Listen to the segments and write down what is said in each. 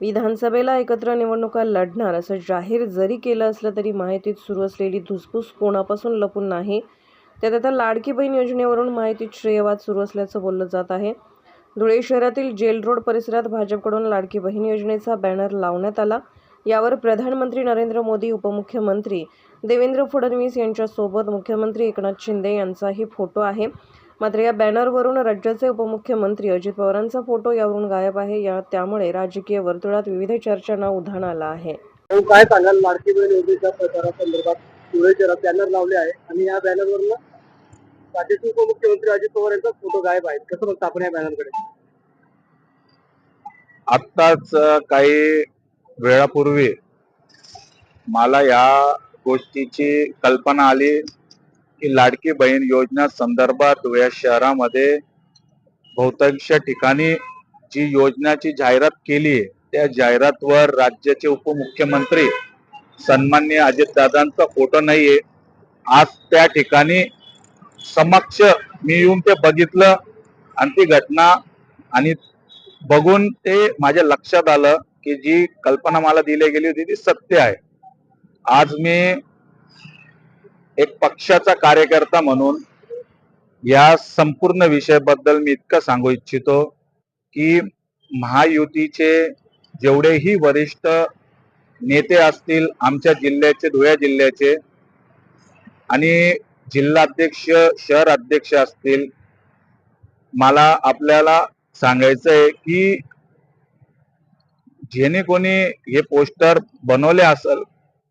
विधानसभेला एकत्र निवडणुका लढणार असं जाहीर जरी केलं असलं तरी माहितीत सुरू असलेली धुसफूस कोणापासून लपून नाही. त्यात आता लाडकी बहीण योजनेवरून माहितीत श्रेयवाद सुरू असल्याचं बोललं जात आहे. धुळे शहरातील जेल रोड परिसरात भाजपकडून लाडकी बहीण योजनेचा बॅनर लावण्यात आला. यावर प्रधानमंत्री नरेंद्र मोदी, उपमुख्यमंत्री देवेंद्र फडणवीस यांच्यासोबत मुख्यमंत्री एकनाथ शिंदे यांचाही फोटो आहे. मात्र या बॅनरवरून राज्याचे उपमुख्यमंत्री अजित पवारांचा फोटो यावरून गायब आहे. त्यामुळे राजकीय वर्तुळात विविध चर्चांना उधाण आलं आहे. काय सांगाल लाडकी बहीण योजनेच्या प्रचारासंदर्भात? धुळे शहरात बॅनर लावले आहे आणि या बॅनरवरून राज्याचे उपमुख्यमंत्री अजित पवार यांचा फोटो गायब आहे. कसं बघता आपण या बॅनरकडे? आत्ताच काही वेळापूर्वी मला या गोष्टीची कल्पना आली की लाडकी बहीण योजना संदर्भात धुळे शहरामध्ये बहुतांश ठिकाणी जी योजनाची जाहिरात केली आहे त्या जाहिरातवर राज्याचे उपमुख्यमंत्री सन्माननीय अजितदादांचा फोटो नाहीये. आज त्या ठिकाणी समक्ष मी येऊन ते बघितलं आणि ती घटना आणि बघून ते माझ्या लक्षात आलं की जी कल्पना मला दिली गेली होती ती सत्य आहे. आज मी एक पक्षाचा कार्यकर्ता म्हणून या संपूर्ण विषयाबद्दल मी इतकं सांगू इच्छितो की महायुतीचे जेवढेही वरिष्ठ नेते असतील आमच्या जिल्ह्याचे, धुळे जिल्ह्याचे आणि जिल्हाध्यक्ष, शहर अध्यक्ष असतील, मला आपल्याला सांगायचंय की जेणे कोणी हे पोस्टर बनवले असेल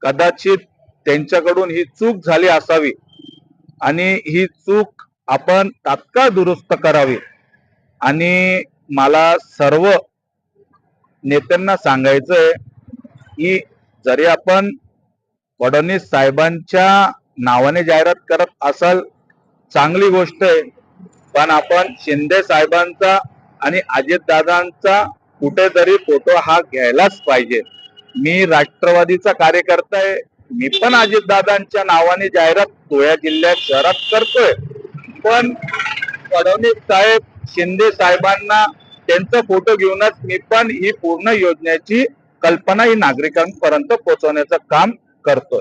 कदाचित त्यांच्याकडून ही चूक झाली असावी आणि ही चूक आपण तात्काळ दुरुस्त करावी. आणि मला सर्व नेत्यांना सांगायचंय की जरी आपण फडणवीस साहेबांच्या नावाने जाहिरात करत असाल चांगली गोष्ट आहे, पण आपण शिंदे साहेबांचा आणि अजितदादांचा कुठेतरी फोटो हा घ्यायलाच पाहिजे. मी राष्ट्रवादीचा कार्यकर्ता आहे, मी पण अजितदादांच्या नावाने जाहिरात धुळे जिल्ह्यात शहरात करतोय, पण फडणवीस साहेब, शिंदे साहेबांना त्यांचा फोटो घेऊनच मी पण ही पूर्ण योजनेची कल्पना ही नागरिकांपर्यंत पोहोचवण्याचं काम करतोय.